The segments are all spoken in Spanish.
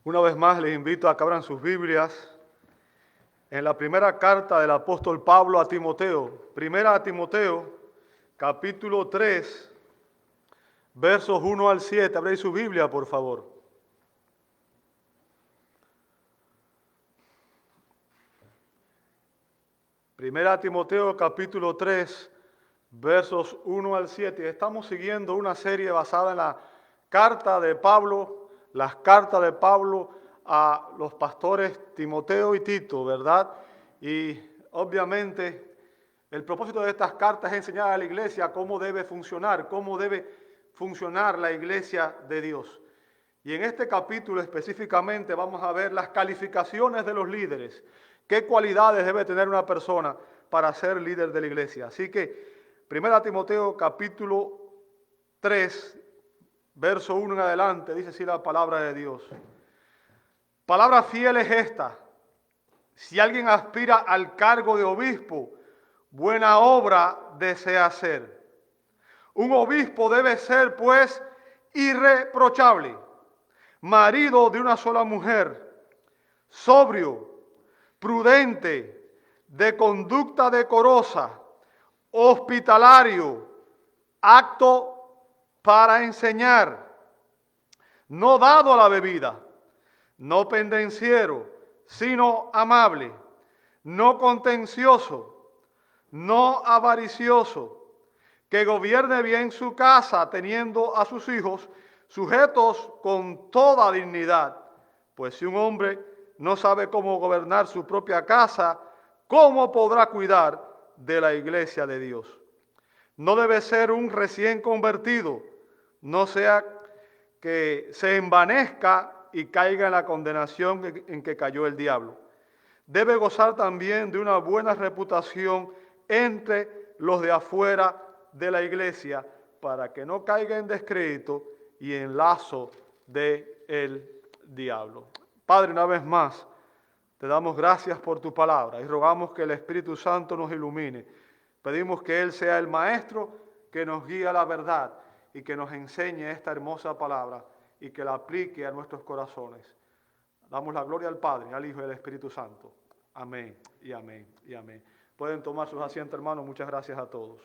Una vez más les invito a que abran sus Biblias en la primera carta del apóstol Pablo a Timoteo. Primera a Timoteo, capítulo 3, versos 1 al 7. Abréis su Biblia, por favor. Primera a Timoteo, capítulo 3, versos 1 al 7. Estamos siguiendo una serie basada en la carta de Pablo, las cartas de Pablo a los pastores Timoteo y Tito, ¿verdad? Y obviamente el propósito de estas cartas es enseñar a la iglesia cómo debe funcionar la iglesia de Dios. Y en este capítulo específicamente vamos a ver las calificaciones de los líderes. ¿Qué cualidades debe tener una persona para ser líder de la iglesia? Así que, 1 Timoteo capítulo 3, verso 1 en adelante, dice así la palabra de Dios. Palabra fiel es esta: si alguien aspira al cargo de obispo, buena obra desea hacer. Un obispo debe ser, pues, irreprochable, marido de una sola mujer, sobrio, prudente, de conducta decorosa, hospitalario, apto para enseñar, no dado a la bebida, no pendenciero, sino amable, no contencioso, no avaricioso, que gobierne bien su casa, teniendo a sus hijos sujetos con toda dignidad. Pues si un hombre no sabe cómo gobernar su propia casa, ¿cómo podrá cuidar de la iglesia de Dios? No debe ser un recién convertido, no sea que se envanezca y caiga en la condenación en que cayó el diablo. Debe gozar también de una buena reputación entre los de afuera de la iglesia, para que no caiga en descrédito y en lazo del diablo. Padre, una vez más, te damos gracias por tu palabra y rogamos que el Espíritu Santo nos ilumine. Pedimos que Él sea el maestro que nos guíe a la verdad y que nos enseñe esta hermosa palabra y que la aplique a nuestros corazones. Damos la gloria al Padre, al Hijo y al Espíritu Santo. Amén y amén y amén. Pueden tomar sus asientos, hermanos. Muchas gracias a todos.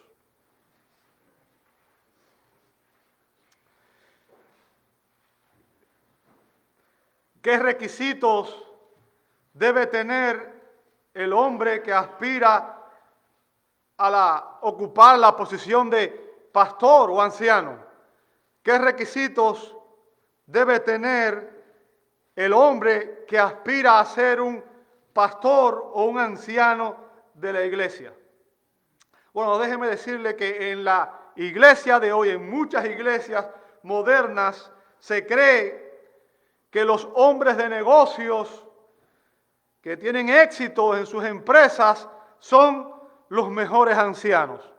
¿Qué requisitos debe tener el hombre que aspira a ocupar la posición de pastor o anciano? ¿Qué requisitos debe tener el hombre que aspira a ser un pastor o un anciano de la iglesia? Bueno, déjeme decirle que en la iglesia de hoy, en muchas iglesias modernas, se cree que los hombres de negocios que tienen éxito en sus empresas son los mejores ancianos.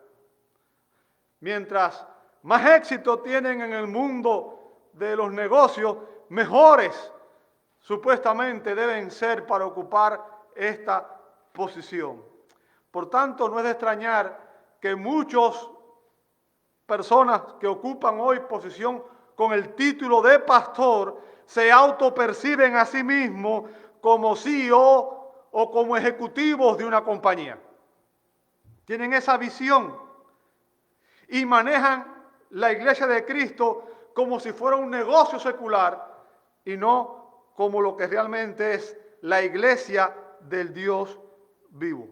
Mientras más éxito tienen en el mundo de los negocios, mejores supuestamente deben ser para ocupar esta posición. Por tanto, no es de extrañar que muchas personas que ocupan hoy posición con el título de pastor se autoperciben a sí mismos como CEO o como ejecutivos de una compañía. Tienen esa visión y manejan la iglesia de Cristo como si fuera un negocio secular y no como lo que realmente es la iglesia del Dios vivo.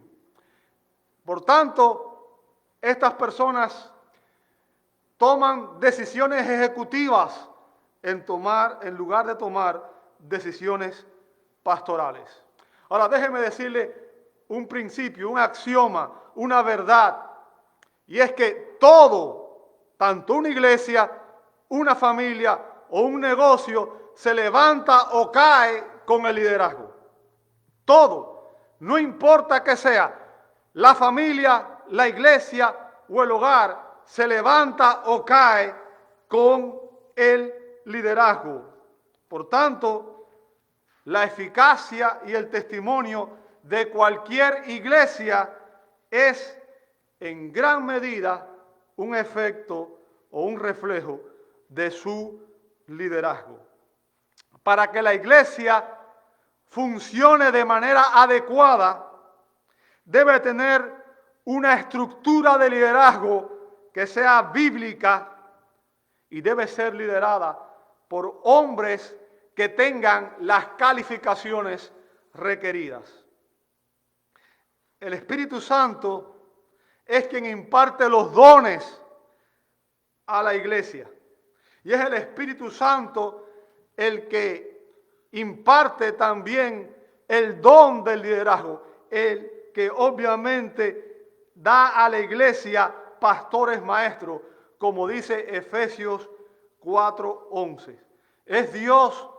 Por tanto, estas personas toman decisiones ejecutivas en lugar de tomar decisiones pastorales. Ahora, déjeme decirle un principio, un axioma, una verdad, y es que todo, tanto una iglesia, una familia o un negocio, se levanta o cae con el liderazgo. Todo, no importa que sea, la familia, la iglesia o el hogar, se levanta o cae con el liderazgo. Por tanto, la eficacia y el testimonio de cualquier iglesia es en gran medida un efecto o un reflejo de su liderazgo. para que la iglesia funcione de manera adecuada, debe tener una estructura de liderazgo que sea bíblica y debe ser liderada por hombres que tengan las calificaciones requeridas. El Espíritu Santo es quien imparte los dones a la iglesia. Y es el Espíritu Santo el que imparte también el don del liderazgo, el que obviamente da a la iglesia pastores maestros, como dice Efesios 4:11. Es Dios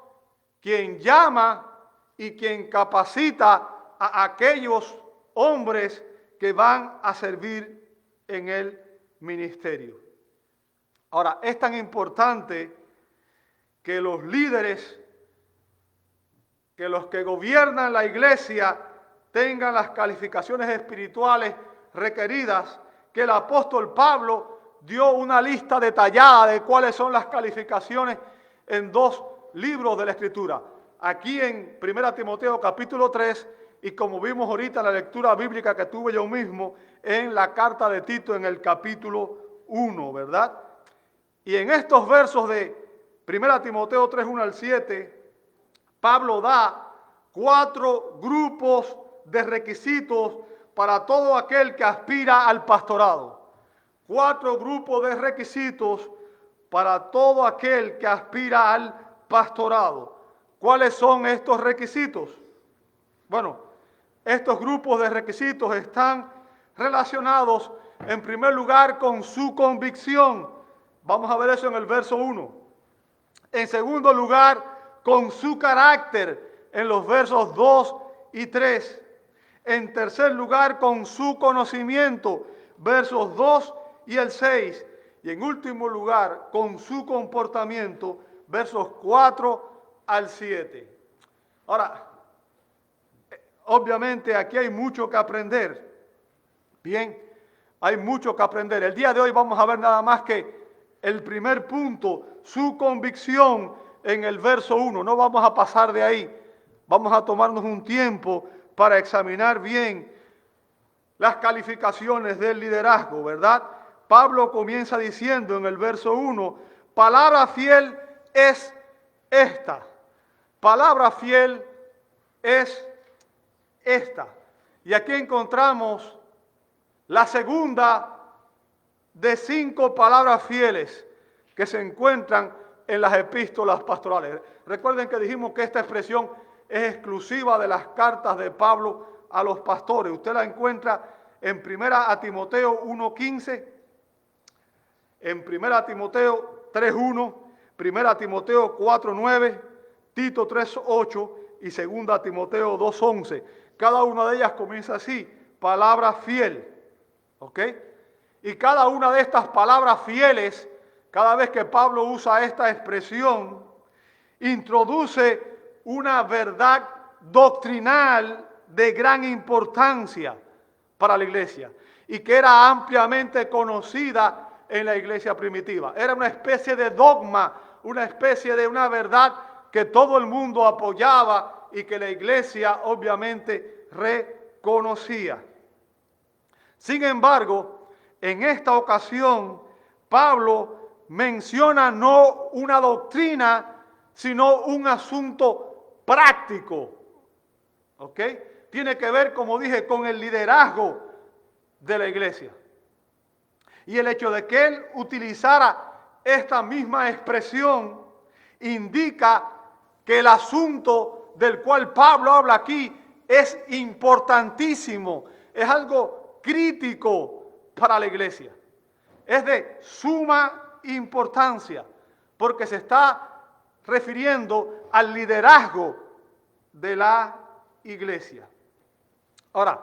quien llama y quien capacita a aquellos hombres que van a servir en el ministerio. Ahora, es tan importante que los líderes, que los que gobiernan la iglesia tengan las calificaciones espirituales requeridas, que el apóstol Pablo dio una lista detallada de cuáles son las calificaciones en 2 libros de la Escritura. Aquí en 1 Timoteo capítulo 3 y como vimos ahorita en la lectura bíblica que tuve yo mismo en la carta de Tito en el capítulo 1, ¿verdad? Y en estos versos de 1 Timoteo 3, 1 al 7, Pablo da 4 grupos de requisitos para todo aquel que aspira al pastorado. 4 grupos de requisitos para todo aquel que aspira al pastorado. ¿Cuáles son estos requisitos? Bueno, estos grupos de requisitos están relacionados en primer lugar con su convicción. Vamos a ver eso en el verso 1. En segundo lugar, con su carácter en los versos 2 y 3. En tercer lugar, con su conocimiento, versos 2 y el 6. Y en último lugar, con su comportamiento, versos 4 al 7. Ahora, obviamente aquí hay mucho que aprender. Bien, hay mucho que aprender. El día de hoy vamos a ver nada más que el primer punto, su convicción en el verso 1. No vamos a pasar de ahí. Vamos a tomarnos un tiempo para examinar bien las calificaciones del liderazgo, ¿verdad? Pablo comienza diciendo en el verso 1, palabra fiel es esta. Palabra fiel es esta. Y aquí encontramos la segunda de 5 palabras fieles que se encuentran en las epístolas pastorales. Recuerden que dijimos que esta expresión es exclusiva de las cartas de Pablo a los pastores. Usted la encuentra en 1 Timoteo 1:15, en 1 Timoteo 3:1, 1 Timoteo 4:9, Tito 3:8 y 2 Timoteo 2:11. Cada una de ellas comienza así, palabra fiel. ¿Ok? Y cada una de estas palabras fieles, cada vez que Pablo usa esta expresión, introduce una verdad doctrinal de gran importancia para la iglesia y que era ampliamente conocida en la iglesia primitiva. Era una especie de dogma, una especie de una verdad que todo el mundo apoyaba y que la iglesia obviamente reconocía. Sin embargo, en esta ocasión, Pablo menciona no una doctrina, sino un asunto práctico. ¿Ok? Tiene que ver, como dije, con el liderazgo de la iglesia. Y el hecho de que él utilizara esta misma expresión indica que el asunto del cual Pablo habla aquí es importantísimo, es algo crítico para la iglesia. Es de suma importancia porque se está refiriendo al liderazgo de la iglesia. Ahora,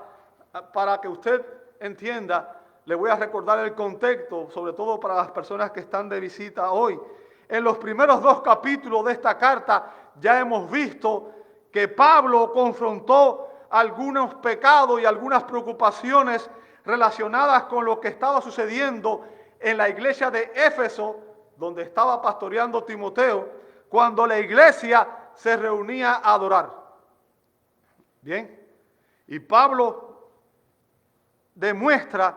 para que usted entienda, le voy a recordar el contexto, sobre todo para las personas que están de visita hoy. En los primeros 2 capítulos de esta carta ya hemos visto que Pablo confrontó algunos pecados y algunas preocupaciones relacionadas con lo que estaba sucediendo en la iglesia de Éfeso, donde estaba pastoreando Timoteo, cuando la iglesia se reunía a adorar. Bien, y Pablo demuestra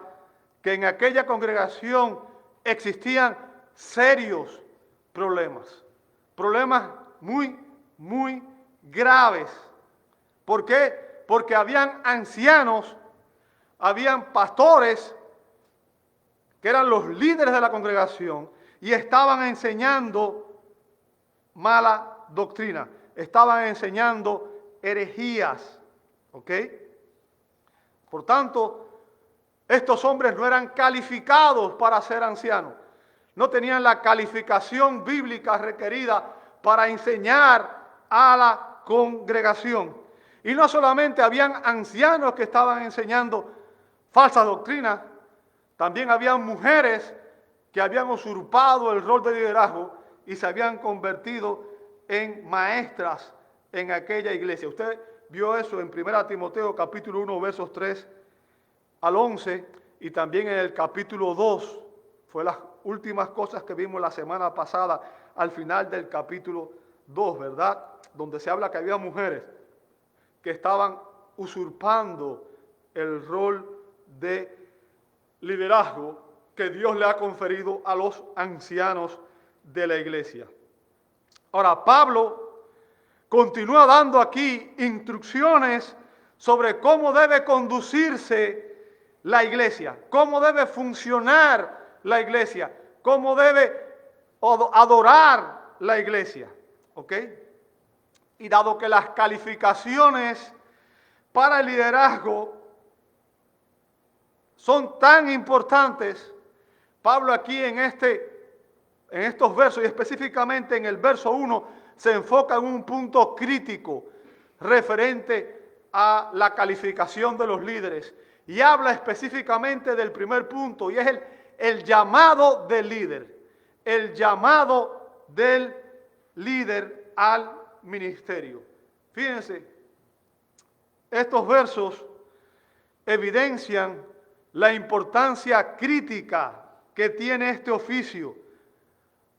que en aquella congregación existían serios problemas, problemas muy graves. ¿Por qué? Porque habían ancianos, habían pastores que eran los líderes de la congregación y estaban enseñando mala doctrina, estaban enseñando herejías, ¿ok? Por tanto, estos hombres no eran calificados para ser ancianos, no tenían la calificación bíblica requerida para enseñar a la congregación. Y no solamente habían ancianos que estaban enseñando falsas doctrinas, también había mujeres que habían usurpado el rol de liderazgo y se habían convertido en maestras en aquella iglesia. Usted vio eso en 1 Timoteo capítulo 1, versos 3 al 11, y también en el capítulo 2, fue las últimas cosas que vimos la semana pasada, al final del capítulo 2, ¿verdad? Donde se habla que había mujeres que estaban usurpando el rol de liderazgo que Dios le ha conferido a los ancianos de la iglesia. Ahora, Pablo continúa dando aquí instrucciones sobre cómo debe conducirse la iglesia, cómo debe funcionar la iglesia, cómo debe adorar la iglesia, ¿ok? Y dado que las calificaciones para el liderazgo son tan importantes, Pablo aquí en estos versos y específicamente en el verso 1 se enfoca en un punto crítico referente a la calificación de los líderes y habla específicamente del primer punto, y es el llamado del líder, el llamado del líder al ministerio. Fíjense, estos versos evidencian la importancia crítica que tiene este oficio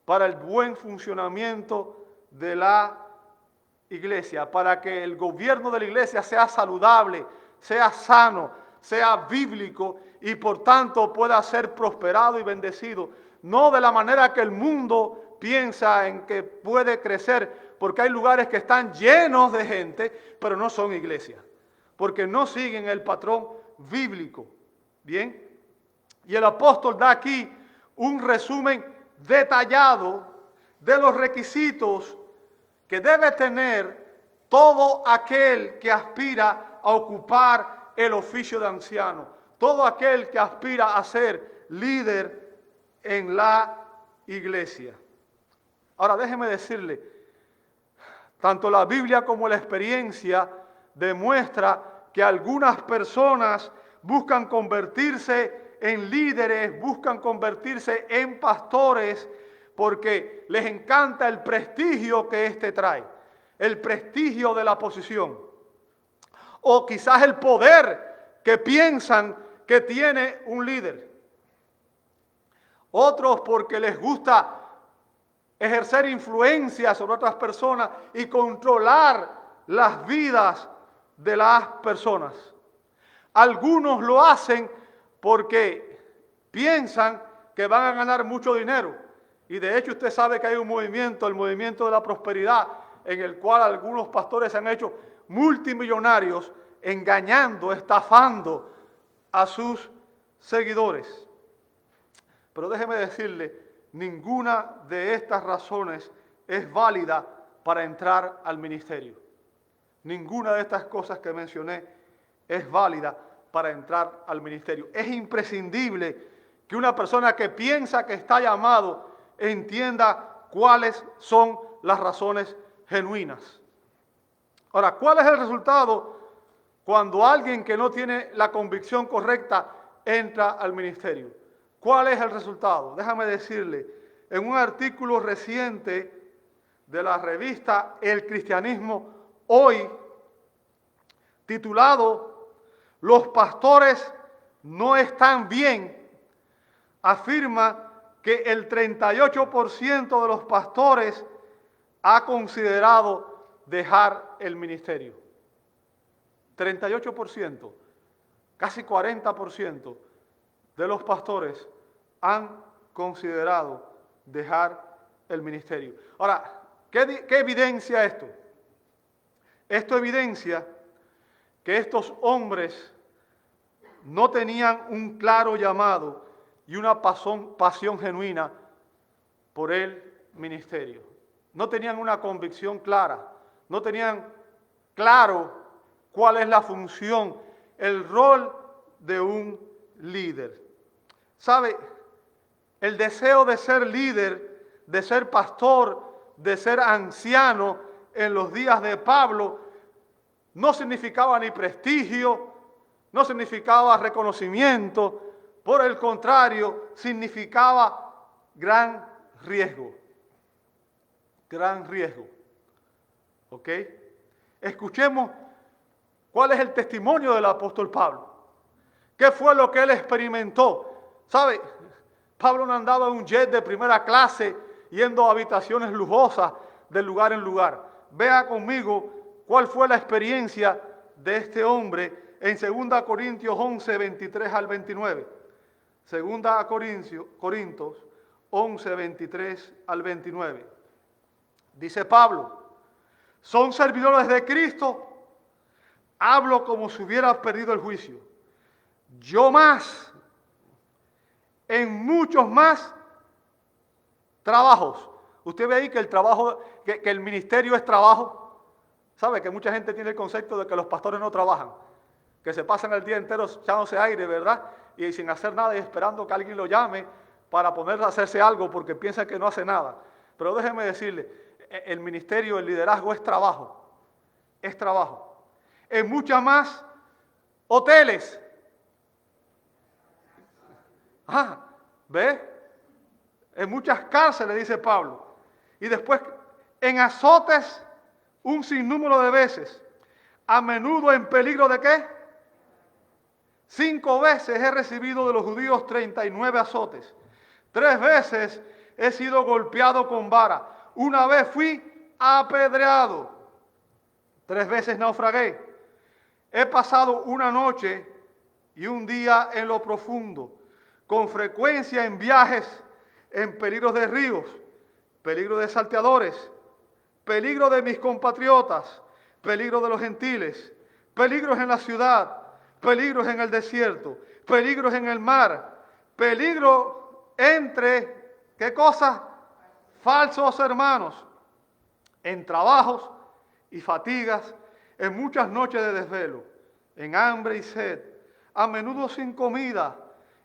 para el buen funcionamiento de la iglesia, para que el gobierno de la iglesia sea saludable, sea sano, sea bíblico y por tanto pueda ser prosperado y bendecido, no de la manera que el mundo piensa en que puede crecer, porque hay lugares que están llenos de gente, pero no son iglesias, porque no siguen el patrón bíblico. Bien, y el apóstol da aquí un resumen detallado de los requisitos que debe tener todo aquel que aspira a ocupar el oficio de anciano, todo aquel que aspira a ser líder en la iglesia. Ahora déjeme decirle, tanto la Biblia como la experiencia demuestra que algunas personas buscan convertirse en líderes, buscan convertirse en pastores, porque les encanta el prestigio que éste trae, el prestigio de la posición, o quizás el poder que piensan que tiene un líder. Otros porque les gusta ejercer influencia sobre otras personas y controlar las vidas de las personas. Algunos lo hacen porque piensan que van a ganar mucho dinero. Y de hecho usted sabe que hay un movimiento, el movimiento de la prosperidad, en el cual algunos pastores se han hecho multimillonarios engañando, estafando a sus seguidores. Pero déjeme decirle, ninguna de estas razones es válida para entrar al ministerio. Ninguna de estas cosas que mencioné es válida para entrar al ministerio. Es imprescindible que una persona que piensa que está llamado entienda cuáles son las razones genuinas. Ahora, ¿cuál es el resultado cuando alguien que no tiene la convicción correcta entra al ministerio? ¿Cuál es el resultado? Déjame decirle, en un artículo reciente de la revista El Cristianismo Hoy, titulado "Los pastores no están bien", afirma que el 38% de los pastores ha considerado dejar el ministerio. 38%, casi 40% de los pastores han considerado dejar el ministerio. Ahora, ¿qué evidencia esto? Esto evidencia que estos hombres no tenían un claro llamado y una pasión genuina por el ministerio. No tenían una convicción clara, no tenían claro cuál es la función, el rol de un líder. ¿Sabe? El deseo de ser líder, de ser pastor, de ser anciano en los días de Pablo, no significaba ni prestigio, no significaba reconocimiento, por el contrario, significaba gran riesgo. Gran riesgo. ¿Ok? Escuchemos cuál es el testimonio del apóstol Pablo. ¿Qué fue lo que él experimentó? ¿Sabe? Pablo no andaba en un jet de primera clase yendo a habitaciones lujosas de lugar en lugar. Vea conmigo cuál fue la experiencia de este hombre en 2 Corintios 11, 23 al 29. 2 Corintios 11, 23 al 29. Dice Pablo, ¿son servidores de Cristo? Hablo como si hubiera perdido el juicio. Yo más, en muchos más trabajos. Usted ve ahí que el trabajo, que el ministerio es trabajo. ¿Sabe? Que mucha gente tiene el concepto de que los pastores no trabajan, que se pasan el día entero echándose aire, ¿verdad? Y sin hacer nada y esperando que alguien lo llame para ponerse a hacerse algo porque piensa que no hace nada. Pero déjeme decirle, el ministerio, el liderazgo es trabajo. Es trabajo. En muchas más hoteles. ¿Ve? En muchas cárceles, dice Pablo. Y después en azotes un sinnúmero de veces. A menudo en peligro de ¿qué? 5 veces he recibido de los judíos 39 azotes. 3 veces he sido golpeado con vara. 1 vez fui apedreado. 3 veces naufragué. He pasado 1 noche y 1 día en lo profundo. Con frecuencia en viajes, en peligros de ríos, peligro de salteadores, peligro de mis compatriotas, peligro de los gentiles, peligros en la ciudad, peligros en el desierto, peligros en el mar, peligro entre, ¿qué cosa? Falsos hermanos, en trabajos y fatigas, en muchas noches de desvelo, en hambre y sed, a menudo sin comida,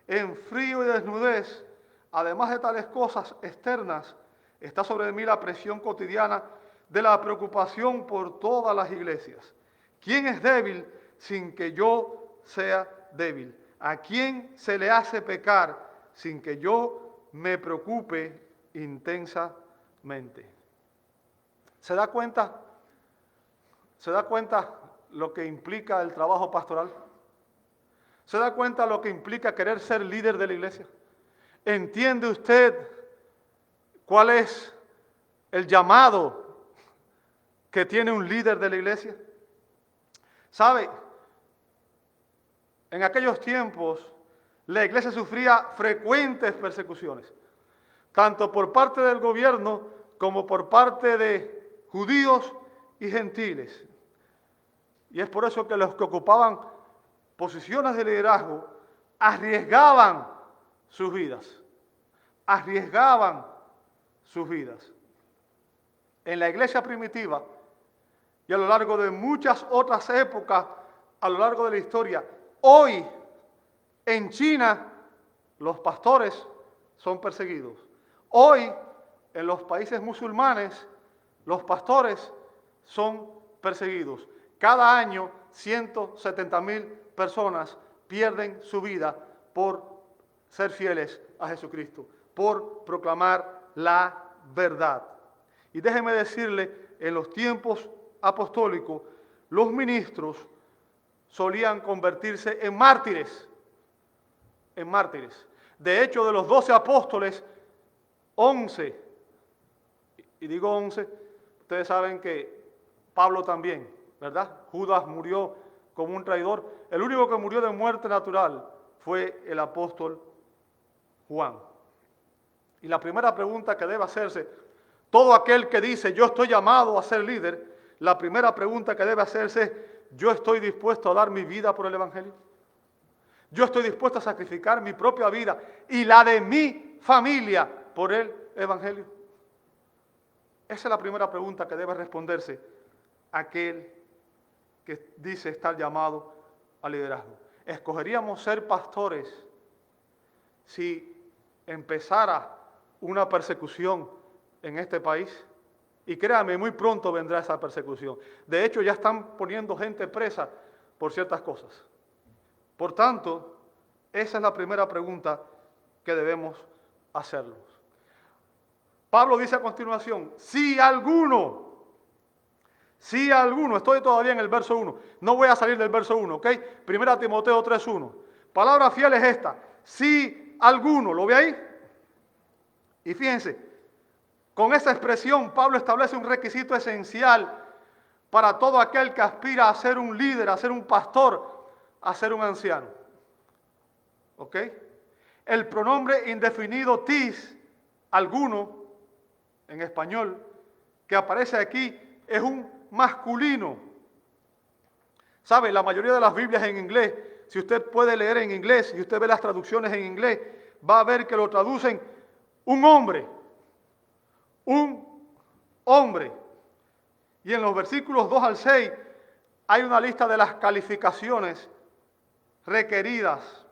en frío y desnudez. Además de tales cosas externas, está sobre mí la presión cotidiana de la preocupación por todas las iglesias. ¿Quién es débil sin que yo sea débil? ¿A quién se le hace pecar sin que yo me preocupe intensamente? ¿Se da cuenta? ¿Se da cuenta lo que implica el trabajo pastoral? ¿Se da cuenta lo que implica querer ser líder de la iglesia? ¿Entiende usted cuál es el llamado que tiene un líder de la iglesia? ¿Sabe? En aquellos tiempos la iglesia sufría frecuentes persecuciones, tanto por parte del gobierno como por parte de judíos y gentiles. Y es por eso que los que ocupaban posiciones de liderazgo arriesgaban sus vidas. Arriesgaban sus vidas. En la iglesia primitiva y a lo largo de muchas otras épocas, a lo largo de la historia, hoy en China los pastores son perseguidos. Hoy en los países musulmanes los pastores son perseguidos. Cada año 170,000 personas pierden su vida por ser fieles a Jesucristo, por proclamar la verdad. Y déjeme decirle, en los tiempos apostólicos, los ministros solían convertirse en mártires. En mártires. De hecho, de los 12 apóstoles, 11, y digo 11, ustedes saben que Pablo también, ¿verdad? Judas murió como un traidor. El único que murió de muerte natural fue el apóstol Juan. Y la primera pregunta que debe hacerse, todo aquel que dice yo estoy llamado a ser líder, la primera pregunta que debe hacerse es, ¿yo estoy dispuesto a dar mi vida por el Evangelio? ¿Yo estoy dispuesto a sacrificar mi propia vida y la de mi familia por el Evangelio? Esa es la primera pregunta que debe responderse aquel que dice estar llamado al liderazgo. ¿Escogeríamos ser pastores si empezara una persecución en este país? Y créame, muy pronto vendrá esa persecución. De hecho, ya están poniendo gente presa por ciertas cosas. Por tanto, esa es la primera pregunta que debemos hacernos. Pablo dice a continuación, si alguno, estoy todavía en el verso 1, no voy a salir del verso 1, ¿ok? Primera Timoteo 3:1. Palabra fiel es esta, si alguno, ¿lo ve ahí? Y fíjense, con esa expresión Pablo establece un requisito esencial para todo aquel que aspira a ser un líder, a ser un pastor, a ser un anciano. ¿Ok? El pronombre indefinido tis, alguno, en español, que aparece aquí, es un masculino. ¿Sabe? La mayoría de las Biblias en inglés, si usted puede leer en inglés, y usted ve las traducciones en inglés, va a ver que lo traducen un hombre. Un hombre. Y en los versículos 2 al 6 hay una lista de las calificaciones requeridas.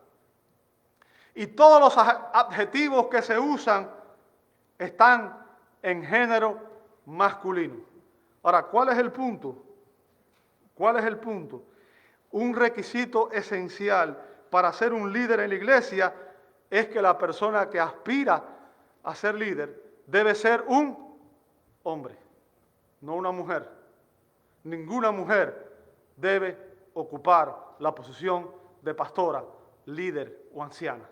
Y todos los adjetivos que se usan están en género masculino. Ahora, ¿cuál es el punto? ¿Cuál es el punto? Un requisito esencial para ser un líder en la iglesia es que la persona que aspira a ser líder debe ser un hombre, no una mujer. Ninguna mujer debe ocupar la posición de pastora, líder o anciana.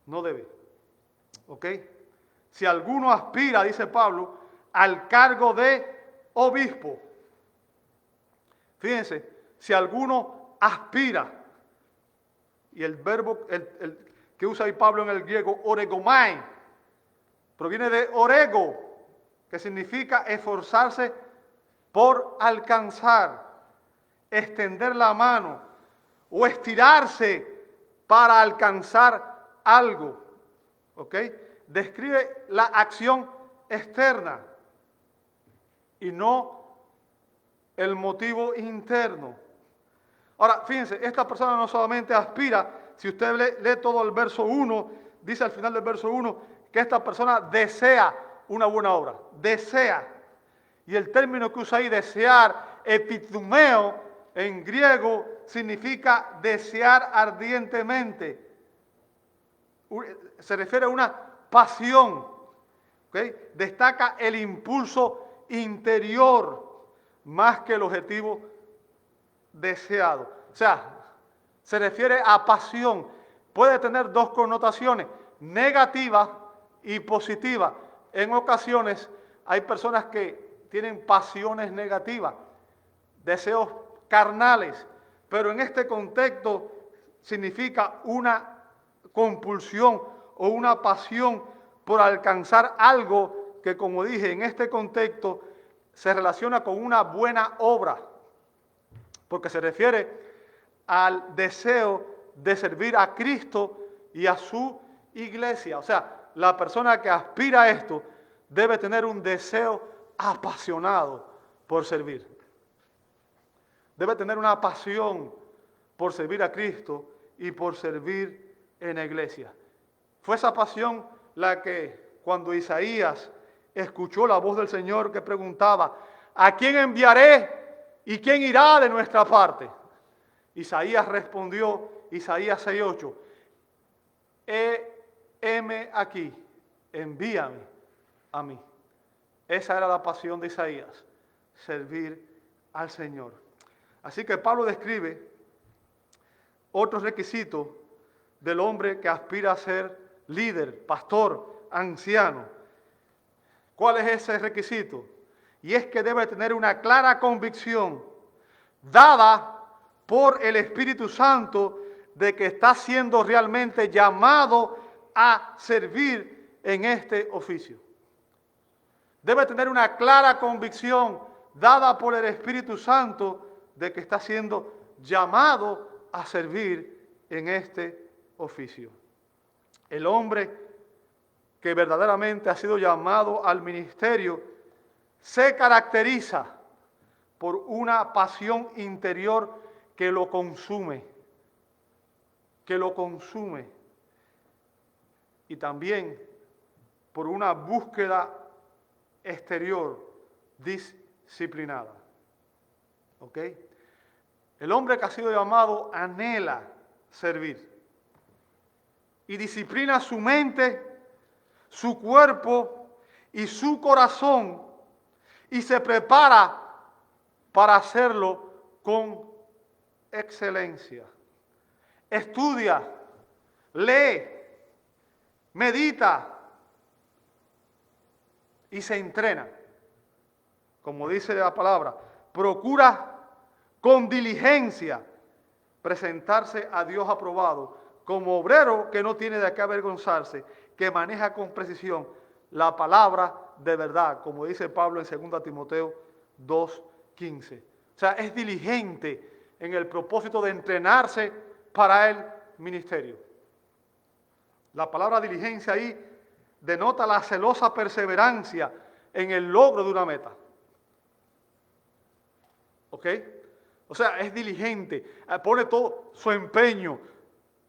No debe. ¿Ok? Si alguno aspira, dice Pablo, al cargo de obispo. Fíjense, si alguno aspira, y el verbo el que usa ahí Pablo en el griego, oregomai, proviene de orego, que significa esforzarse por alcanzar, extender la mano o estirarse para alcanzar algo. ¿Ok? Describe la acción externa y no el motivo interno. Ahora, fíjense, esta persona no solamente aspira, si usted lee todo el verso 1, dice al final del verso 1, que esta persona desea una buena obra, desea. Y el término que usa ahí, desear, epitumeo, en griego, significa desear ardientemente. Se refiere a una pasión. ¿Okay? Destaca el impulso interior más que el objetivo deseado. O sea, se refiere a pasión. Puede tener dos connotaciones, negativa y positiva. En ocasiones hay personas que tienen pasiones negativas, deseos carnales, pero en este contexto significa una compulsión o una pasión por alcanzar algo que, como dije, en este contexto se relaciona con una buena obra, porque se refiere al deseo de servir a Cristo y a su iglesia. O sea, la persona que aspira a esto debe tener un deseo apasionado por servir. Debe tener una pasión por servir a Cristo y por servir en la iglesia. Fue esa pasión la que cuando Isaías escuchó la voz del Señor que preguntaba, ¿a quién enviaré y quién irá de nuestra parte? Isaías respondió, Isaías 6:8, heme aquí, envíame a mí. Esa era la pasión de Isaías, servir al Señor. Así que Pablo describe otro requisito del hombre que aspira a ser líder, pastor, anciano. ¿Cuál es ese requisito? y es que debe tener una clara convicción dada por el Espíritu Santo de que está siendo realmente llamado a servir en este oficio. Debe tener una clara convicción dada por el Espíritu Santo de que está siendo llamado a servir en este oficio. El hombre que verdaderamente ha sido llamado al ministerio se caracteriza por una pasión interior que lo consume, y también por una búsqueda exterior disciplinada. ¿Ok? El hombre que ha sido llamado anhela servir y disciplina su mente, su cuerpo y su corazón y se prepara para hacerlo con excelencia. Estudia, lee, medita y se entrena. Como dice la palabra, procura con diligencia presentarse a Dios aprobado como obrero que no tiene de qué avergonzarse, que maneja con precisión la palabra de verdad, como dice Pablo en 2 Timoteo 2:15. O sea, es diligente en el propósito de entrenarse para el ministerio. La palabra diligencia ahí denota la celosa perseverancia en el logro de una meta. ¿Ok? O sea, es diligente, pone todo su empeño,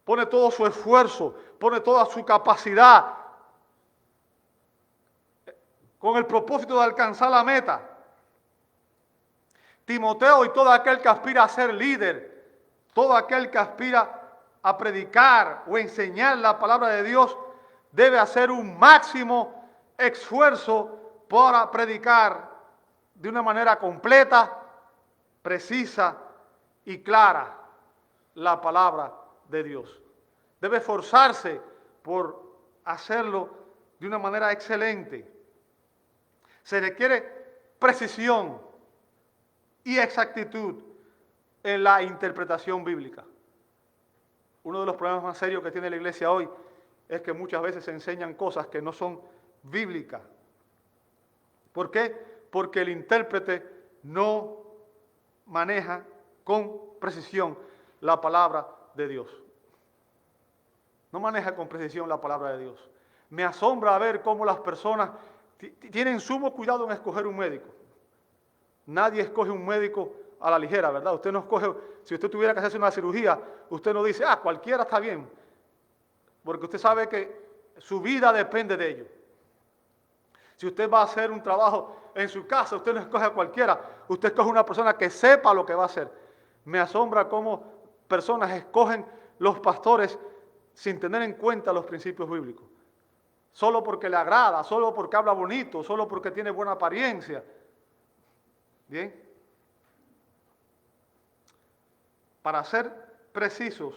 pone todo su esfuerzo, pone toda su capacidad con el propósito de alcanzar la meta. Timoteo y todo aquel que aspira a ser líder, todo aquel que aspira a predicar o enseñar la palabra de Dios, debe hacer un máximo esfuerzo para predicar de una manera completa, precisa y clara la palabra de Dios. Debe esforzarse por hacerlo de una manera excelente. Se requiere precisión y exactitud en la interpretación bíblica. Uno de los problemas más serios que tiene la iglesia hoy es que muchas veces se enseñan cosas que no son bíblicas. ¿Por qué? Porque el intérprete no maneja con precisión la palabra de Dios. No maneja con precisión la palabra de Dios. Me asombra ver cómo las personas tienen sumo cuidado en escoger un médico. Nadie escoge un médico a la ligera, ¿verdad? Usted no escoge, si usted tuviera que hacerse una cirugía, usted no dice, cualquiera está bien, porque usted sabe que su vida depende de ello. Si usted va a hacer un trabajo en su casa, usted no escoge a cualquiera, usted escoge una persona que sepa lo que va a hacer. Me asombra cómo personas escogen los pastores sin tener en cuenta los principios bíblicos. Solo porque le agrada, solo porque habla bonito, solo porque tiene buena apariencia. Bien. Para ser precisos,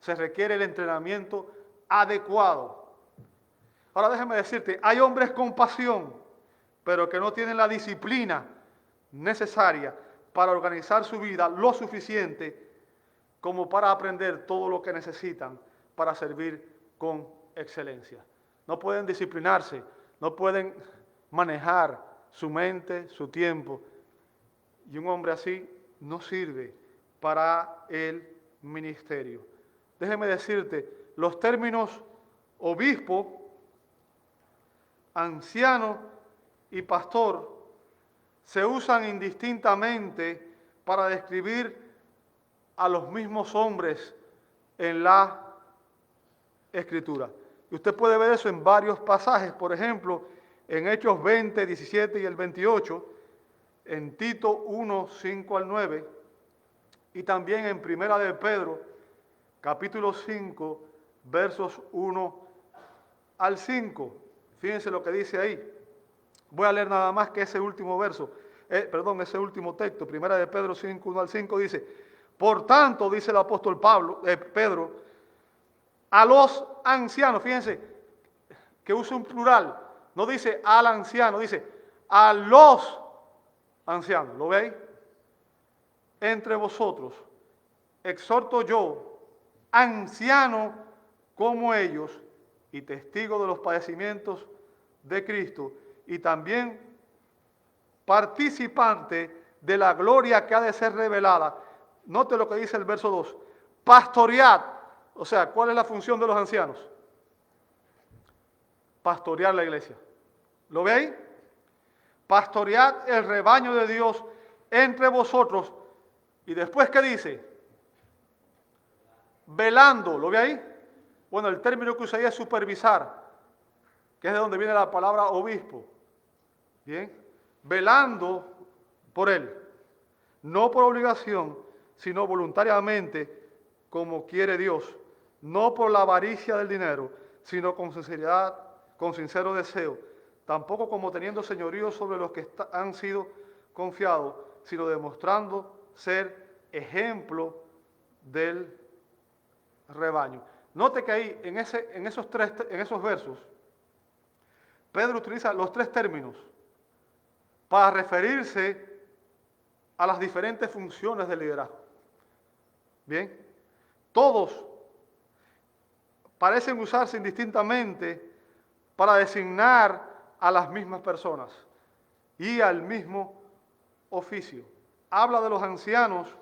se requiere el entrenamiento adecuado. Ahora déjeme decirte, hay hombres con pasión, pero que no tienen la disciplina necesaria para organizar su vida lo suficiente como para aprender todo lo que necesitan para servir con excelencia. No pueden disciplinarse, no pueden manejar su mente, su tiempo. Y un hombre así no sirve para el ministerio. Déjeme decirte, los términos obispo, anciano y pastor se usan indistintamente para describir a los mismos hombres en la Escritura. Y usted puede ver eso en varios pasajes, por ejemplo, en Hechos 20, 17 y el 28, en Tito 1, 5 al 9, y también en Primera de Pedro, capítulo 5, versos 1 al 5. Fíjense lo que dice ahí. Voy a leer nada más que ese último verso, ese último texto. Primera de Pedro 5, 1 al 5 dice, por tanto, dice el apóstol Pedro, a los ancianos, fíjense que usa un plural, no dice al anciano, dice a los ancianos. ¿Lo veis? Entre vosotros, exhorto yo, anciano como ellos, y testigo de los padecimientos de Cristo, y también participante de la gloria que ha de ser revelada. Note lo que dice el verso 2. Pastoread. O sea, ¿cuál es la función de los ancianos? Pastorear la iglesia. ¿Lo veis? Pastoread el rebaño de Dios entre vosotros. Y después, ¿qué dice? Velando. ¿Lo ve ahí? Bueno, el término que usa ahí es supervisar, que es de donde viene la palabra obispo. Bien. Velando por él. No por obligación, sino voluntariamente, como quiere Dios. No por la avaricia del dinero, sino con sinceridad, con sincero deseo. Tampoco como teniendo señorío sobre los que han sido confiados, sino demostrando ser ejemplo del rebaño. Note que ahí, en esos versos, Pedro utiliza los tres términos para referirse a las diferentes funciones del liderazgo. Bien, todos parecen usarse indistintamente para designar a las mismas personas y al mismo oficio. Habla de los ancianos,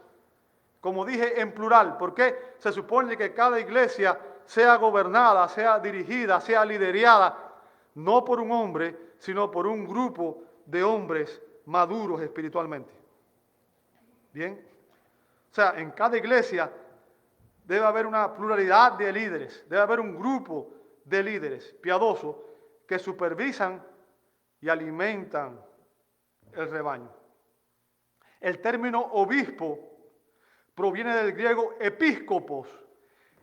como dije, en plural, porque se supone que cada iglesia sea gobernada, sea dirigida, sea liderada, no por un hombre, sino por un grupo de hombres maduros espiritualmente. Bien, o sea, en cada iglesia debe haber una pluralidad de líderes, debe haber un grupo de líderes piadosos que supervisan y alimentan el rebaño. El término obispo proviene del griego episcopos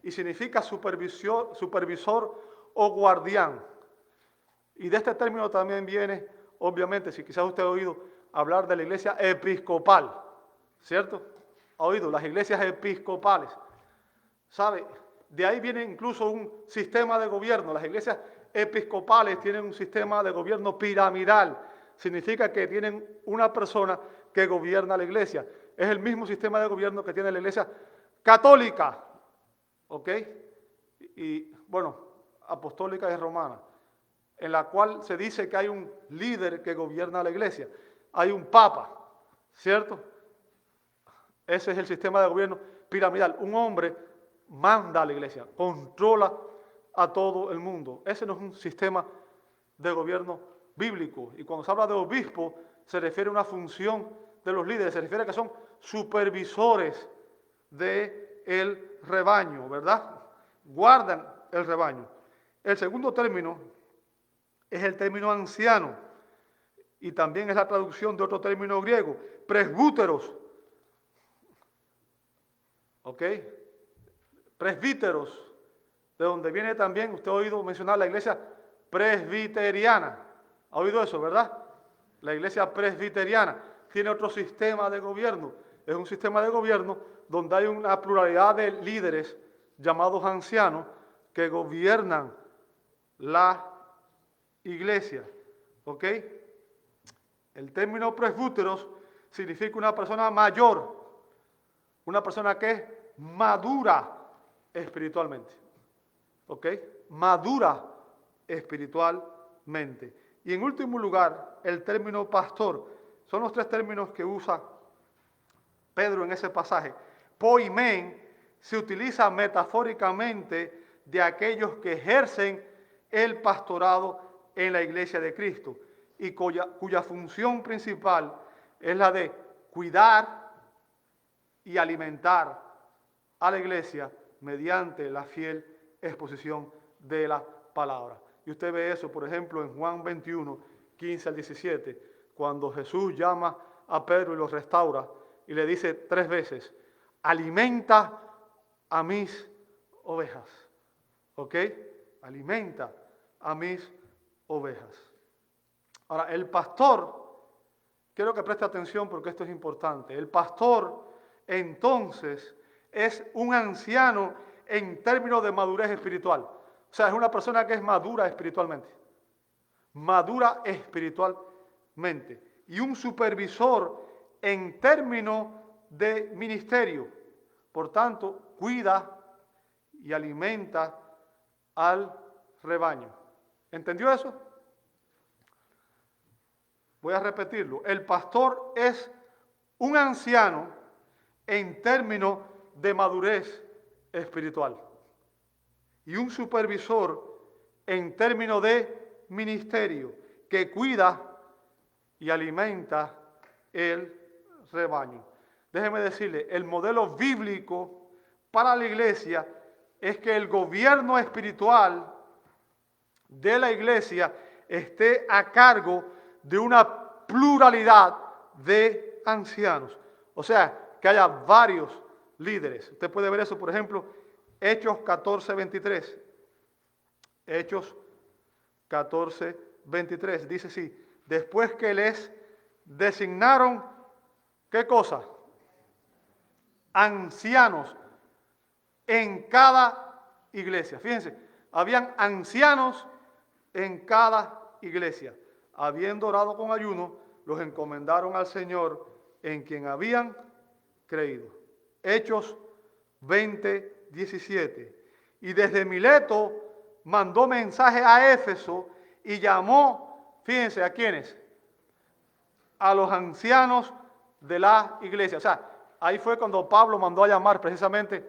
y significa supervisor o guardián. Y de este término también viene, obviamente, si quizás usted ha oído hablar de la iglesia episcopal, ¿cierto? ¿Ha oído? Las iglesias episcopales. ¿Sabe? De ahí viene incluso un sistema de gobierno. Las iglesias episcopales tienen un sistema de gobierno piramidal. Significa que tienen una persona que gobierna la iglesia. Es el mismo sistema de gobierno que tiene la iglesia católica, ¿ok? Y bueno, apostólica y romana, en la cual se dice que hay un líder que gobierna la iglesia. Hay un papa, ¿cierto? Ese es el sistema de gobierno piramidal. Un hombre manda a la iglesia, controla a todo el mundo. Ese no es un sistema de gobierno bíblico. Y cuando se habla de obispo, se refiere a una función de los líderes, se refiere a que son supervisores del rebaño, ¿verdad? Guardan el rebaño. El segundo término es el término anciano, y también es la traducción de otro término griego, presbúteros. ¿Ok? Presbíteros, de donde viene también, usted ha oído mencionar la iglesia presbiteriana. ¿Ha oído eso, verdad? La iglesia presbiteriana tiene otro sistema de gobierno. Es un sistema de gobierno donde hay una pluralidad de líderes llamados ancianos que gobiernan la iglesia. ¿Ok? El término presbúteros significa una persona mayor, una persona que es madura espiritualmente. ¿Ok? Madura espiritualmente. Y en último lugar, el término pastor. Son los tres términos que usa Pedro en ese pasaje. Poimen se utiliza metafóricamente de aquellos que ejercen el pastorado en la iglesia de Cristo y cuya función principal es la de cuidar y alimentar a la iglesia mediante la fiel exposición de la palabra. Y usted ve eso, por ejemplo, en Juan 21, 15 al 17, cuando Jesús llama a Pedro y lo restaura y le dice 3 veces, alimenta a mis ovejas. ¿Ok? Alimenta a mis ovejas. Ahora, el pastor, quiero que preste atención porque esto es importante. El pastor, entonces, es un anciano en términos de madurez espiritual. O sea, es una persona que es madura espiritualmente. Madura espiritualmente. y un supervisor en términos de ministerio. Por tanto, cuida y alimenta al rebaño. ¿Entendió eso? Voy a repetirlo. El pastor es un anciano en términos de madurez espiritual y un supervisor en términos de ministerio que cuida y alimenta el rebaño. Déjeme decirle, el modelo bíblico para la iglesia es que el gobierno espiritual de la iglesia esté a cargo de una pluralidad de ancianos. O sea, que haya varios líderes. Usted puede ver eso, por ejemplo, Hechos 14:23. Hechos 14:23 dice así: después que les designaron, ¿qué cosa? Ancianos en cada iglesia. Fíjense, habían ancianos en cada iglesia. Habiendo orado con ayuno, los encomendaron al Señor en quien habían creído. Hechos 20:17. Y desde Mileto mandó mensaje a Éfeso y llamó, fíjense, ¿a quiénes? A los ancianos de la iglesia. O sea, ahí fue cuando Pablo mandó a llamar precisamente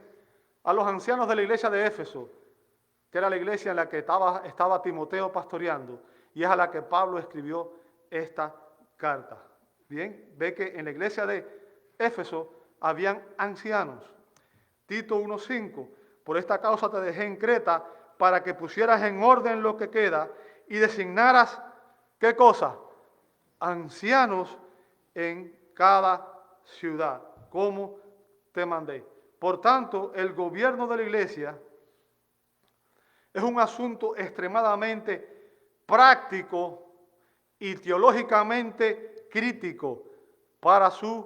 a los ancianos de la iglesia de Éfeso, que era la iglesia en la que estaba Timoteo pastoreando, y es a la que Pablo escribió esta carta. Bien, ve que en la iglesia de Éfeso habían ancianos. Tito 1:5, por esta causa te dejé en Creta, para que pusieras en orden lo que queda y designaras, ¿qué cosa? Ancianos en cada ciudad, como te mandé. Por tanto, el gobierno de la iglesia es un asunto extremadamente práctico y teológicamente crítico para su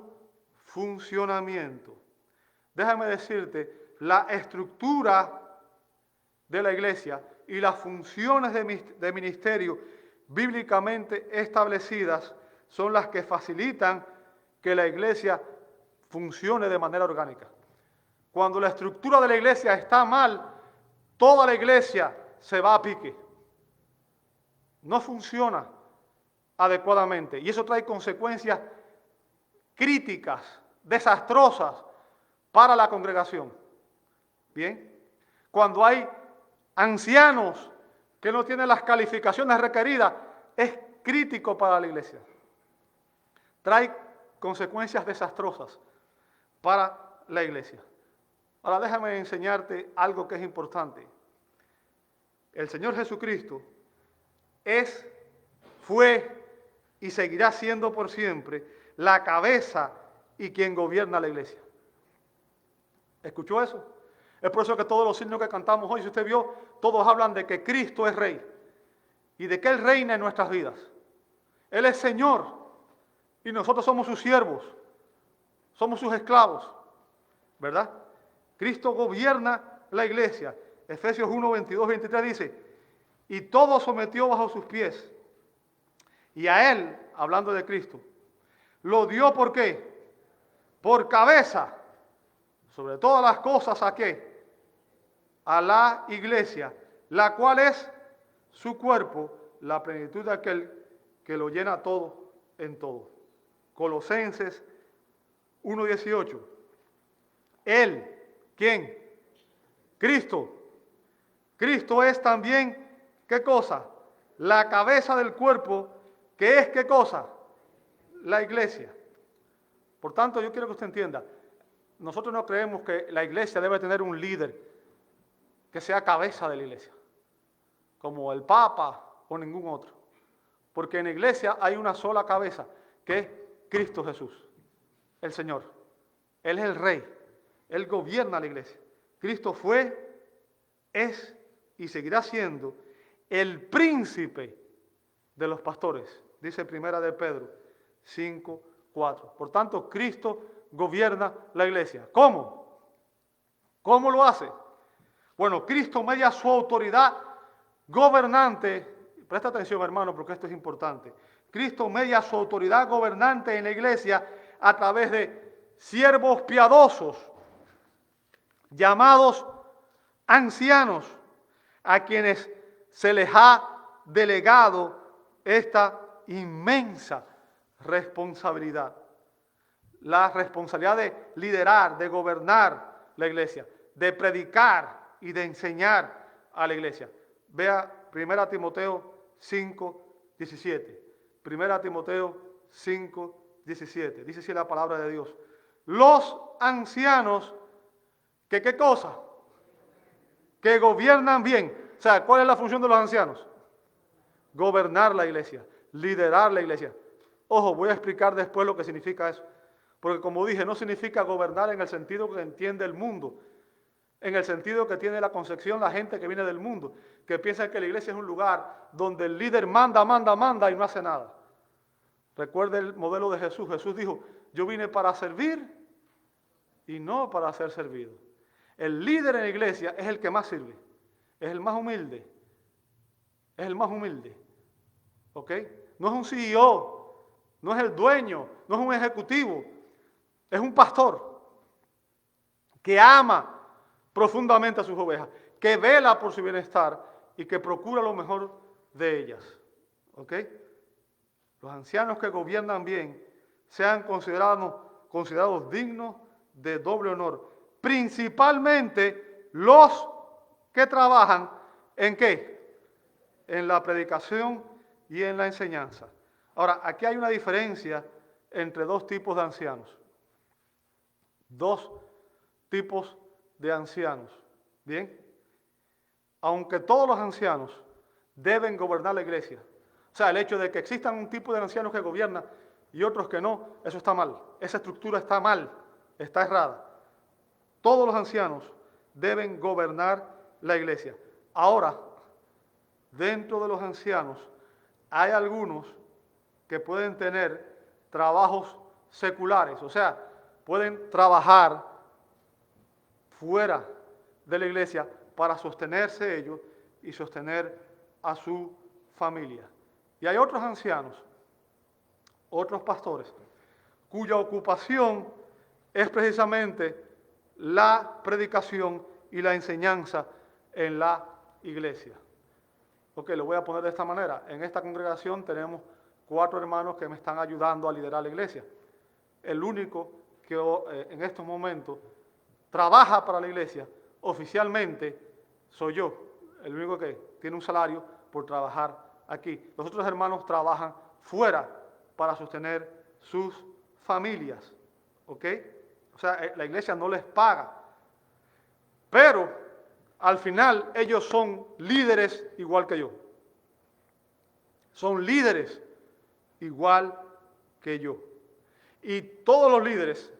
funcionamiento. Déjame decirte, la estructura de la iglesia y las funciones de ministerio bíblicamente establecidas son las que facilitan que la iglesia funcione de manera orgánica. Cuando la estructura de la iglesia está mal, toda la iglesia se va a pique. No funciona adecuadamente y eso trae consecuencias críticas, desastrosas para la congregación. Bien, cuando hay ancianos que no tienen las calificaciones requeridas, es crítico para la iglesia. Trae consecuencias desastrosas para la iglesia. Ahora déjame enseñarte algo que es importante. El Señor Jesucristo es, fue y seguirá siendo por siempre la cabeza y quien gobierna la iglesia. ¿Escuchó eso? Es por eso que todos los signos que cantamos hoy, si usted vio, todos hablan de que Cristo es Rey y de que Él reina en nuestras vidas. Él es Señor y nosotros somos sus siervos, somos sus esclavos, ¿verdad? Cristo gobierna la iglesia. Efesios 1, 22, 23 dice, y todo sometió bajo sus pies. Y a Él, hablando de Cristo, lo dio ¿por qué? Por cabeza, sobre todas las cosas, ¿a qué? A la iglesia, la cual es su cuerpo, la plenitud de aquel que lo llena todo en todo. Colosenses 1:18. Él, ¿quién? Cristo. Cristo es también, ¿qué cosa? La cabeza del cuerpo, que es, ¿qué cosa? La iglesia. Por tanto, yo quiero que usted entienda, nosotros no creemos que la iglesia debe tener un líder que sea cabeza de la iglesia, como el Papa o ningún otro. Porque en la iglesia hay una sola cabeza, que es Cristo Jesús, el Señor. Él es el Rey, Él gobierna la iglesia. Cristo fue, es y seguirá siendo el príncipe de los pastores, dice Primera de Pedro 5:4. Por tanto, Cristo gobierna la iglesia. ¿Cómo? ¿Cómo lo hace? Bueno, Cristo media su autoridad gobernante, presta atención hermano porque esto es importante, Cristo media su autoridad gobernante en la iglesia a través de siervos piadosos, llamados ancianos, a quienes se les ha delegado esta inmensa responsabilidad. La responsabilidad de liderar, de gobernar la iglesia, de predicar y de enseñar a la iglesia. Vea 1 Timoteo 5, 17. 1 Timoteo 5, 17. Dice así la palabra de Dios. Los ancianos, que ¿qué cosa? Que gobiernan bien. O sea, ¿cuál es la función de los ancianos? Gobernar la iglesia, liderar la iglesia. Ojo, voy a explicar después lo que significa eso. Porque como dije, no significa gobernar en el sentido que entiende el mundo, en el sentido que tiene la concepción la gente que viene del mundo, que piensa que la iglesia es un lugar donde el líder manda y no hace nada. Recuerde el modelo de Jesús. Jesús dijo, yo vine para servir y no para ser servido. El líder en la iglesia es el que más sirve, es el más humilde, es el más humilde. ¿Ok? No es un CEO, no es el dueño, no es un ejecutivo, es un pastor que ama profundamente a sus ovejas, que vela por su bienestar y que procura lo mejor de ellas. ¿Ok? Los ancianos que gobiernan bien sean considerados dignos de doble honor, principalmente los que trabajan ¿en qué? En la predicación y en la enseñanza. Ahora, aquí hay una diferencia entre dos tipos de ancianos. Dos tipos de ancianos. ¿Bien? Aunque todos los ancianos deben gobernar la iglesia, o sea, el hecho de que existan un tipo de ancianos que gobierna y otros que no, eso está mal. Esa estructura está mal, está errada. Todos los ancianos deben gobernar la iglesia. Ahora, dentro de los ancianos, hay algunos que pueden tener trabajos seculares, o sea, pueden trabajar fuera de la iglesia para sostenerse ellos y sostener a su familia. Y hay otros ancianos, otros pastores, cuya ocupación es precisamente la predicación y la enseñanza en la iglesia. Ok, lo voy a poner de esta manera. En esta congregación tenemos 4 hermanos que me están ayudando a liderar la iglesia. El único que en estos momentos trabaja para la iglesia oficialmente soy yo, el único que tiene un salario por trabajar aquí. Los otros hermanos trabajan fuera para sostener sus familias, ¿ok? O sea, la iglesia no les paga, pero al final ellos son líderes igual que yo. Son líderes igual que yo. Y todos los líderes,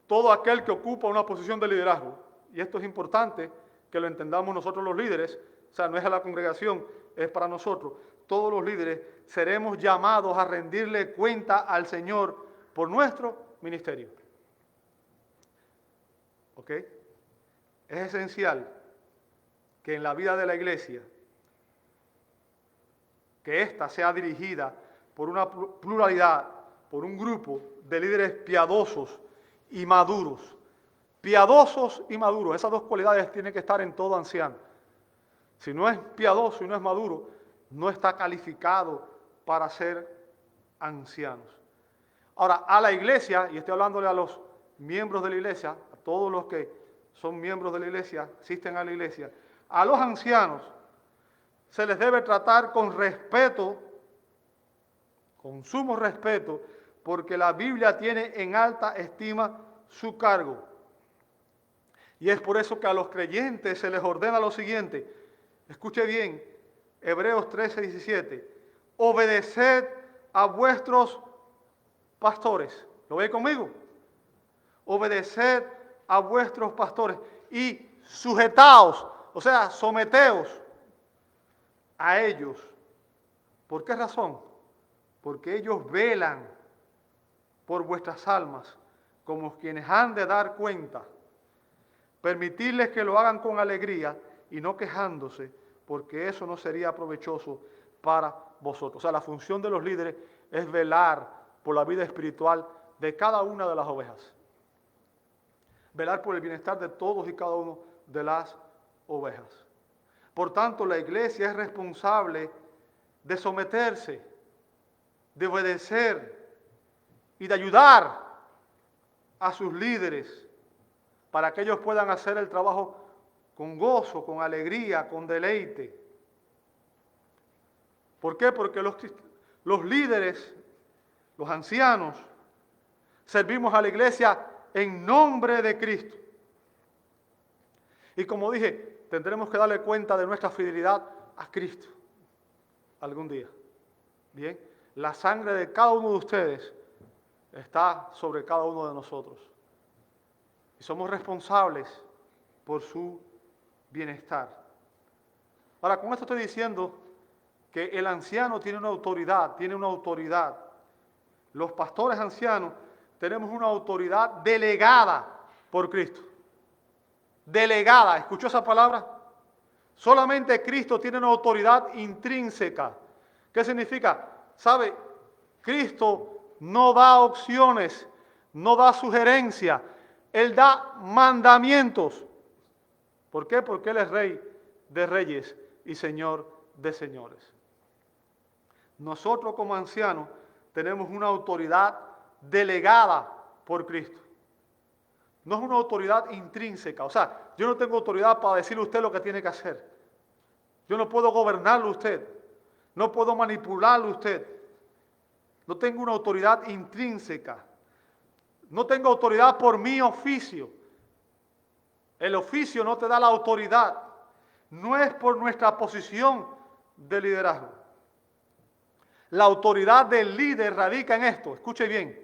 todo aquel que ocupa una posición de liderazgo, y esto es importante que lo entendamos nosotros los líderes, o sea, no es a la congregación, es para nosotros. Todos los líderes seremos llamados a rendirle cuenta al Señor por nuestro ministerio. ¿Ok? Es esencial que en la vida de la iglesia, que ésta sea dirigida por una pluralidad, por un grupo de líderes piadosos y maduros. Piadosos y maduros, esas dos cualidades tienen que estar en todo anciano. Si no es piadoso y no es maduro, no está calificado para ser ancianos. Ahora, a la iglesia, y estoy hablándole a los miembros de la iglesia, a todos los que son miembros de la iglesia, asisten a la iglesia, a los ancianos se les debe tratar con respeto, con sumo respeto, porque la Biblia tiene en alta estima su cargo. Y es por eso que a los creyentes se les ordena lo siguiente. Escuche bien, Hebreos 13, 17. Obedeced a vuestros pastores. ¿Lo ve conmigo? Obedeced a vuestros pastores y sujetaos, o sea, someteos a ellos. ¿Por qué razón? Porque ellos velan por vuestras almas como quienes han de dar cuenta. Permitirles que lo hagan con alegría y no quejándose, porque eso no sería provechoso para vosotros. O sea, la función de los líderes es velar por la vida espiritual de cada una de las ovejas. Velar por el bienestar de todos y cada uno de las ovejas. Por tanto, la iglesia es responsable de someterse, de obedecer y de ayudar a sus líderes para que ellos puedan hacer el trabajo con gozo, con alegría, con deleite. ¿Por qué? Porque los líderes, los ancianos, servimos a la iglesia en nombre de Cristo. Y como dije, tendremos que darle cuenta de nuestra fidelidad a Cristo algún día. Bien, la sangre de cada uno de ustedes está sobre cada uno de nosotros. Y somos responsables por su bienestar. Ahora, con esto estoy diciendo que el anciano tiene una autoridad. Los pastores ancianos tenemos una autoridad delegada por Cristo. Delegada, ¿escuchó esa palabra? Solamente Cristo tiene una autoridad intrínseca. ¿Qué significa? ¿Sabe? Cristo no da opciones, no da sugerencias, Él da mandamientos. ¿Por qué? Porque Él es Rey de reyes y Señor de señores. Nosotros como ancianos tenemos una autoridad delegada por Cristo. No es una autoridad intrínseca. O sea, yo no tengo autoridad para decirle a usted lo que tiene que hacer. Yo no puedo gobernarlo a usted. No puedo manipularlo a usted. No tengo una autoridad intrínseca. No tengo autoridad por mi oficio. El oficio no te da la autoridad. No es por nuestra posición de liderazgo. La autoridad del líder radica en esto. Escuche bien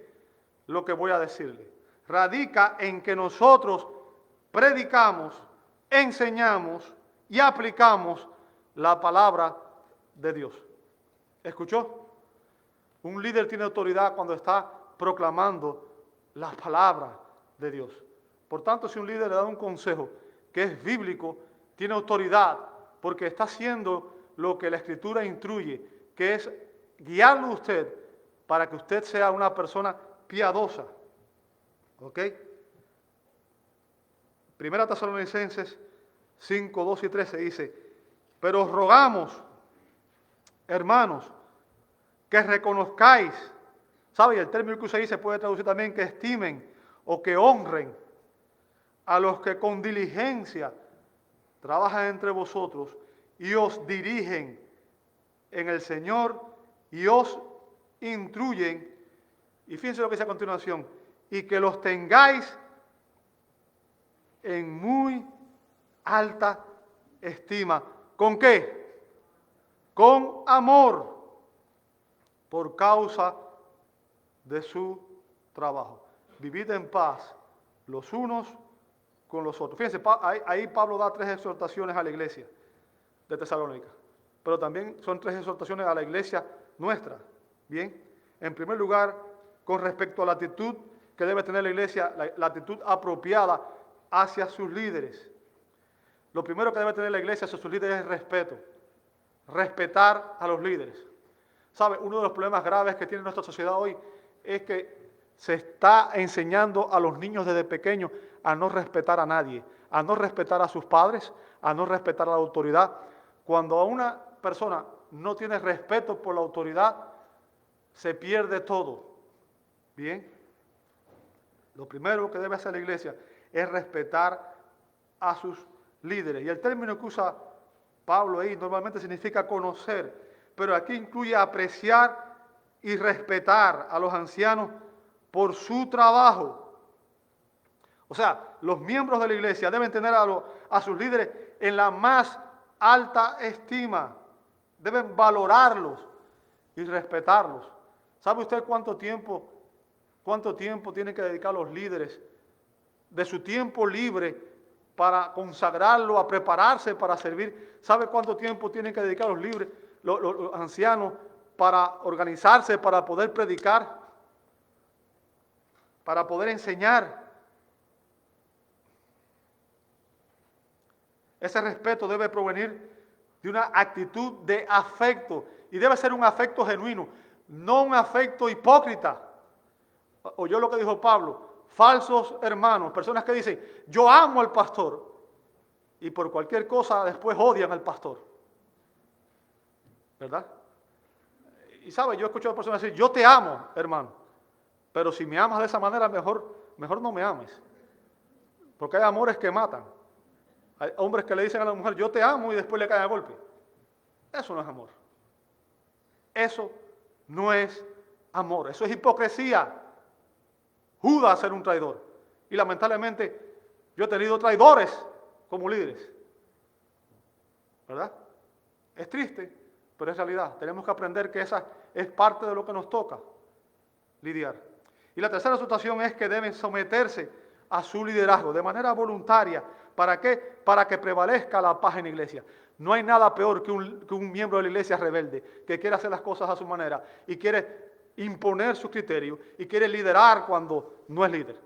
lo que voy a decirle. Radica en que nosotros predicamos, enseñamos y aplicamos la palabra de Dios. ¿Escuchó? Un líder tiene autoridad cuando está proclamando la palabra de Dios. Por tanto, si un líder le da un consejo que es bíblico, tiene autoridad porque está haciendo lo que la Escritura instruye, que es guiarlo a usted para que usted sea una persona piadosa. ¿Ok? Primera Tesalonicenses 5, 2 y 13 dice, pero os rogamos, hermanos, que reconozcáis, ¿sabe? El término que usa ahí se puede traducir también que estimen o que honren a los que con diligencia trabajan entre vosotros y os dirigen en el Señor y os instruyen. Y fíjense lo que dice a continuación, y que los tengáis en muy alta estima. ¿Con qué? Con amor, por causa de su trabajo. Vivid en paz los unos con los otros. Fíjense, ahí Pablo da 3 exhortaciones a la iglesia de Tesalónica, pero también son 3 exhortaciones a la iglesia nuestra. Bien, en primer lugar, con respecto a la actitud que debe tener la iglesia, la actitud apropiada hacia sus líderes. Lo primero que debe tener la iglesia hacia sus líderes es respeto. Respetar a los líderes. ¿Sabe? Uno de los problemas graves que tiene nuestra sociedad hoy es que se está enseñando a los niños desde pequeños a no respetar a nadie, a no respetar a sus padres, a no respetar a la autoridad. Cuando a una persona no tiene respeto por la autoridad, se pierde todo. Bien. Lo primero que debe hacer la iglesia es respetar a sus líderes. Y el término que usa Pablo ahí normalmente significa conocer, pero aquí incluye apreciar y respetar a los ancianos por su trabajo. O sea, los miembros de la iglesia deben tener a sus líderes en la más alta estima. Deben valorarlos y respetarlos. ¿Sabe usted cuánto tiempo tienen que dedicar los líderes de su tiempo libre para consagrarlo, a prepararse para servir? ¿Sabe cuánto tiempo tienen que dedicar los ancianos para organizarse, para poder predicar, para poder enseñar? Ese respeto debe provenir de una actitud de afecto Y debe ser un afecto genuino, no un afecto hipócrita. Oyó lo que dijo Pablo, falsos hermanos, personas que dicen, yo amo al pastor, y por cualquier cosa después odian al pastor. ¿Verdad? Y sabe, yo he escuchado a personas decir, yo te amo, hermano, pero si me amas de esa manera, mejor no me ames. Porque hay amores que matan. Hay hombres que le dicen a la mujer, yo te amo, y después le caen a golpe. Eso no es amor. Eso no es amor, eso es hipocresía. Judas era un traidor. Y lamentablemente yo he tenido traidores como líderes. ¿Verdad? Es triste, pero es realidad. Tenemos que aprender que esa es parte de lo que nos toca lidiar. Y la tercera situación es que deben someterse a su liderazgo de manera voluntaria. ¿Para qué? Para que prevalezca la paz en la iglesia. No hay nada peor que un miembro de la iglesia rebelde, que quiere hacer las cosas a su manera y quiere imponer su criterio y quiere liderar cuando no es líder.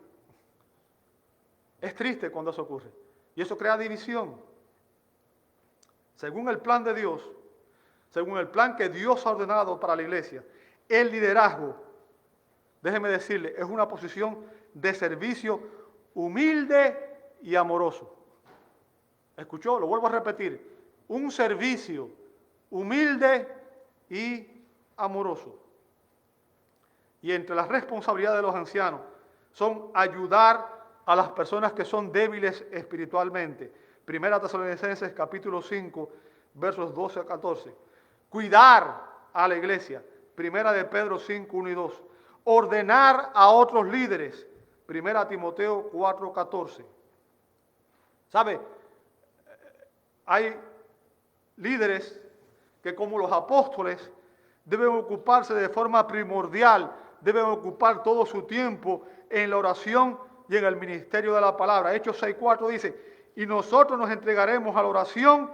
Es triste cuando eso ocurre. Y eso crea división. Según el plan de Dios, según el plan que Dios ha ordenado para la iglesia, el liderazgo, déjeme decirle, es una posición de servicio humilde y amoroso. ¿Escuchó? Lo vuelvo a repetir. Un servicio humilde y amoroso. Y entre las responsabilidades de los ancianos son ayudar a las personas que son débiles espiritualmente. Primera Tesalonicenses capítulo 5, versos 12 a 14. Cuidar a la iglesia. Primera de Pedro 5, 1 y 2. Ordenar a otros líderes. Primera Timoteo 4, 14. ¿Sabe? Hay líderes que, como los apóstoles, deben ocuparse de forma primordial, deben ocupar todo su tiempo en la oración y en el ministerio de la palabra. Hechos 6:4 dice, y nosotros nos entregaremos a la oración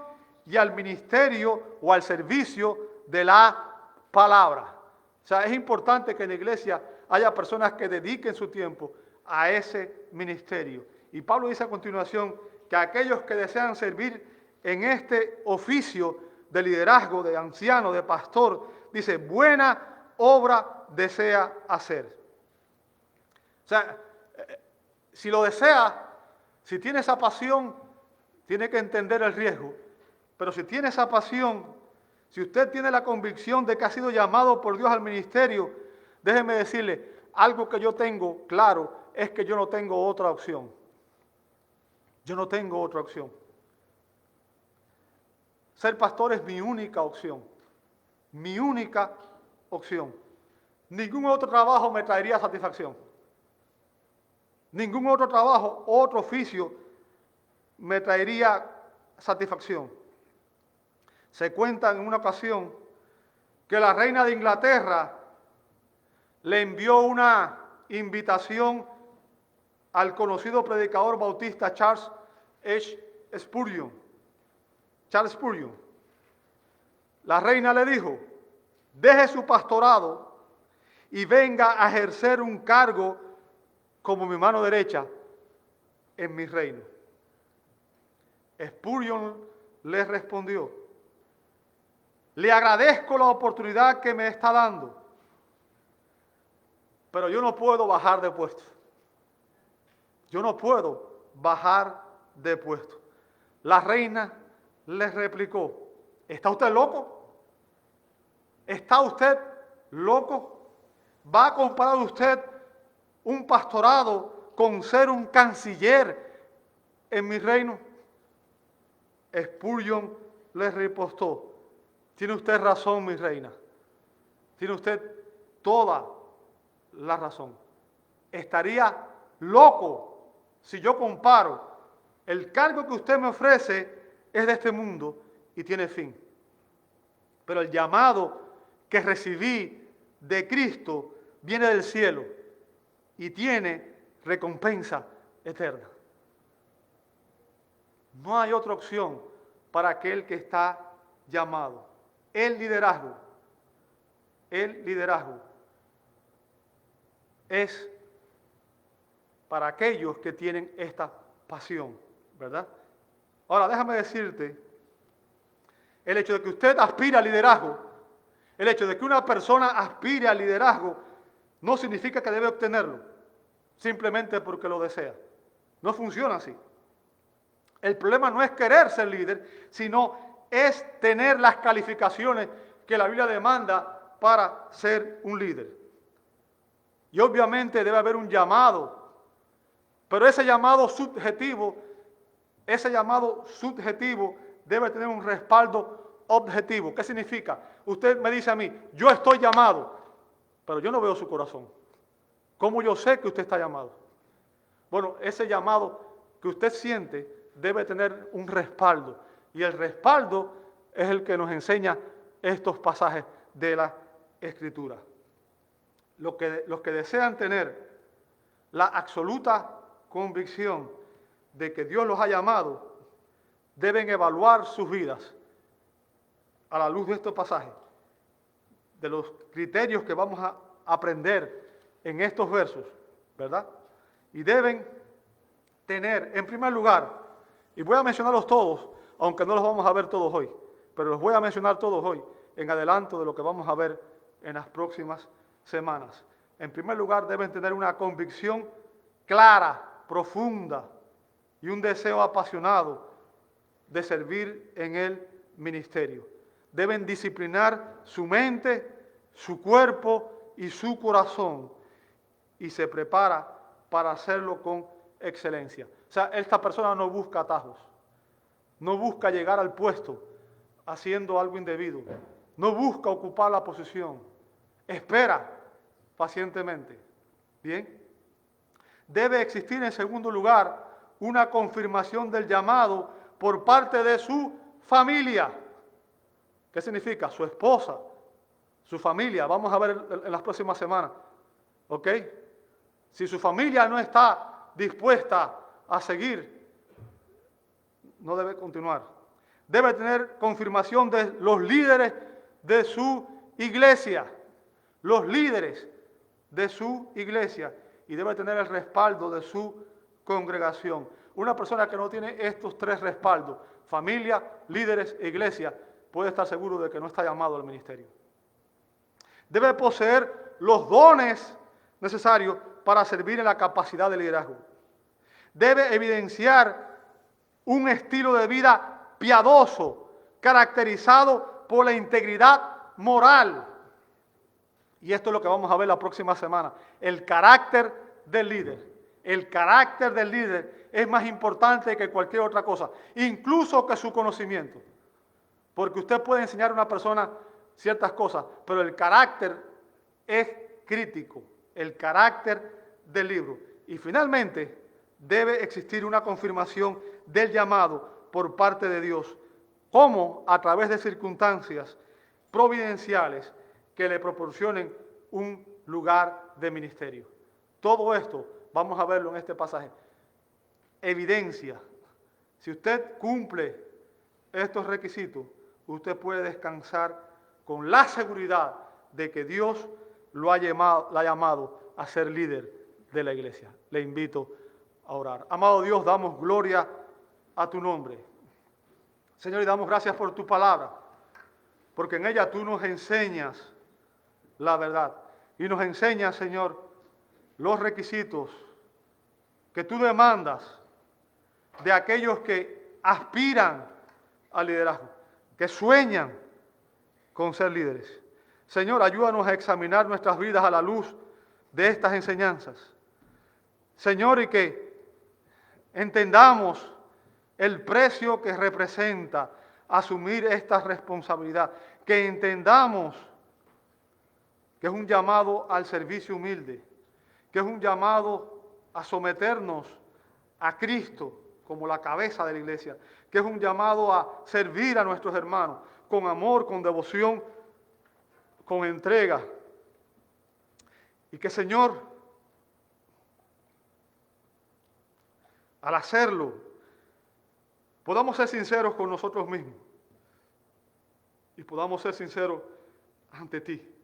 y al ministerio o al servicio de la palabra. O sea, es importante que en la iglesia haya personas que dediquen su tiempo a ese ministerio. Y Pablo dice a continuación que aquellos que desean servir en este oficio de liderazgo, de anciano, de pastor, dice, buena obra desea hacer. O sea, si lo desea, si tiene esa pasión, tiene que entender el riesgo. Pero si tiene esa pasión, si usted tiene la convicción de que ha sido llamado por Dios al ministerio, déjeme decirle, algo que yo tengo claro es que yo no tengo otra opción. Yo no tengo otra opción. Ser pastor es mi única opción. Mi única opción. Ningún otro trabajo me traería satisfacción. Ningún otro trabajo, otro oficio me traería satisfacción. Se cuenta en una ocasión que la reina de Inglaterra le envió una invitación al conocido predicador bautista Charles Spurgeon. Charles Spurgeon. La reina le dijo, deje su pastorado y venga a ejercer un cargo como mi mano derecha en mi reino. Spurgeon le respondió, le agradezco la oportunidad que me está dando, pero yo no puedo bajar de puesto. Yo no puedo bajar de puesto. La reina le replicó, ¿está usted loco? ¿Está usted loco? ¿Va a comparar usted un pastorado con ser un canciller en mi reino? Spurgeon le repostó, tiene usted razón, mi reina. Tiene usted toda la razón. Estaría loco si yo comparo el cargo que usted me ofrece es de este mundo y tiene fin. Pero el llamado que recibí de Cristo viene del cielo y tiene recompensa eterna. No hay otra opción para aquel que está llamado. El liderazgo es para aquellos que tienen esta pasión, ¿verdad? Ahora, déjame decirte, el hecho de que usted aspira al liderazgo El hecho de que una persona aspire al liderazgo no significa que debe obtenerlo, simplemente porque lo desea. No funciona así. El problema no es querer ser líder, sino es tener las calificaciones que la Biblia demanda para ser un líder. Y obviamente debe haber un llamado, pero ese llamado subjetivo debe tener un respaldo objetivo. ¿Qué significa? Usted me dice a mí, yo estoy llamado, pero yo no veo su corazón. ¿Cómo yo sé que usted está llamado? Bueno, ese llamado que usted siente debe tener un respaldo. Y el respaldo es el que nos enseña estos pasajes de la Escritura. Los que desean tener la absoluta convicción de que Dios los ha llamado, deben evaluar sus vidas a la luz de estos pasajes, de los criterios que vamos a aprender en estos versos, ¿verdad? Y deben tener, en primer lugar, y voy a mencionarlos todos, aunque no los vamos a ver todos hoy, pero los voy a mencionar todos hoy, en adelanto de lo que vamos a ver en las próximas semanas. En primer lugar, deben tener una convicción clara, profunda, y un deseo apasionado de servir en el ministerio. Deben disciplinar su mente, su cuerpo y su corazón, y se prepara para hacerlo con excelencia. O sea, esta persona no busca atajos, no busca llegar al puesto haciendo algo indebido, no busca ocupar la posición, espera pacientemente. Bien. Debe existir, en segundo lugar, una confirmación del llamado por parte de su familia. ¿Qué significa? Su esposa, su familia. Vamos a ver en las próximas semanas. ¿Ok? Si su familia no está dispuesta a seguir, no debe continuar. Debe tener confirmación de los líderes de su iglesia. Los líderes de su iglesia. Y debe tener el respaldo de su congregación. Una persona que no tiene estos tres respaldos, familia, líderes e iglesia, puede estar seguro de que no está llamado al ministerio. Debe poseer los dones necesarios para servir en la capacidad de liderazgo. Debe evidenciar un estilo de vida piadoso, caracterizado por la integridad moral. Y esto es lo que vamos a ver la próxima semana. El carácter del líder. El carácter del líder es más importante que cualquier otra cosa, incluso que su conocimiento. Porque usted puede enseñar a una persona ciertas cosas, pero el carácter es crítico. El carácter del libro. Y finalmente, debe existir una confirmación del llamado por parte de Dios, como a través de circunstancias providenciales que le proporcionen un lugar de ministerio. Todo esto, vamos a verlo en este pasaje, evidencia. Si usted cumple estos requisitos, usted puede descansar con la seguridad de que Dios lo ha llamado a ser líder de la iglesia. Le invito a orar. Amado Dios, damos gloria a tu nombre. Señor, y damos gracias por tu palabra, porque en ella tú nos enseñas la verdad. Y nos enseña, Señor, los requisitos que tú demandas de aquellos que aspiran al liderazgo, que sueñan con ser líderes. Señor, ayúdanos a examinar nuestras vidas a la luz de estas enseñanzas. Señor, y que entendamos el precio que representa asumir esta responsabilidad, que entendamos que es un llamado al servicio humilde, que es un llamado a someternos a Cristo como la cabeza de la iglesia, que es un llamado a servir a nuestros hermanos con amor, con devoción, con entrega. Y que, Señor, al hacerlo, podamos ser sinceros con nosotros mismos y podamos ser sinceros ante ti,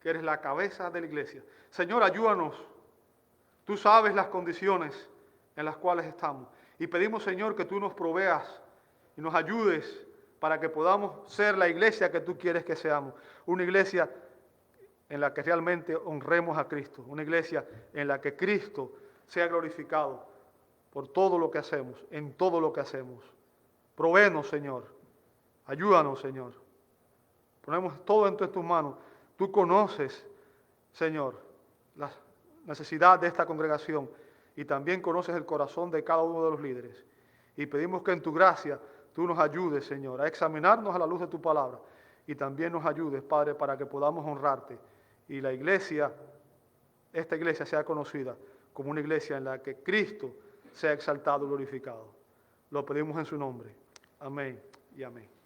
que eres la cabeza de la iglesia. Señor, ayúdanos. Tú sabes las condiciones en las cuales estamos. Y pedimos, Señor, que tú nos proveas y nos ayudes para que podamos ser la iglesia que tú quieres que seamos. Una iglesia en la que realmente honremos a Cristo. Una iglesia en la que Cristo sea glorificado por todo lo que hacemos, en todo lo que hacemos. Provéenos, Señor. Ayúdanos, Señor. Ponemos todo en tus manos. Tú conoces, Señor, la necesidad de esta congregación y también conoces el corazón de cada uno de los líderes. Y pedimos que en tu gracia tú nos ayudes, Señor, a examinarnos a la luz de tu palabra y también nos ayudes, Padre, para que podamos honrarte y la iglesia, esta iglesia sea conocida como una iglesia en la que Cristo sea exaltado y glorificado. Lo pedimos en su nombre. Amén y amén.